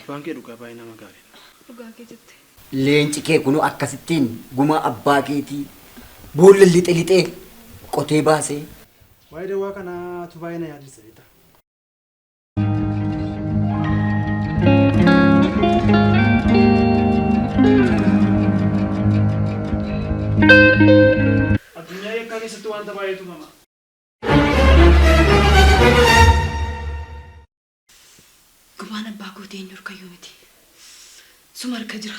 Afaan kee dhugaa baay'ee nama gaariidha. Dhugaa kee jette. Leenci kee kunoo akkasittiin guma abbaa keetii boolla lixee qotee baasee. Waa'ee dawaa kanaatu baay'ee na yaadisa. Addunyaa eekkaa keessatti wanta baay'eetu mama. Gumaan abbaa gootee eenyu harkayyuu miti. Suma harka jira.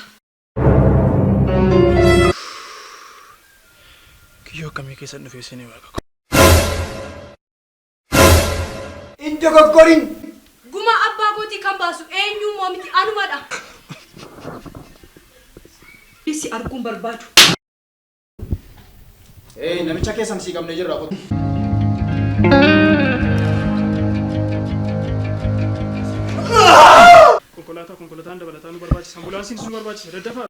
Kiyyoo akkamii keessan dhufee seenee waaqa qabu. Injo goggorin. Gumaa abbaa gootii kan baasu eenyummoo miti anumadha. Isi arguun barbaadu. Namicha keessan sii qabnee jirra qotu. Konkolaataan dabalataa nu barbaachisa. Ambulaansiin nu barbaachisa. Daddafaa.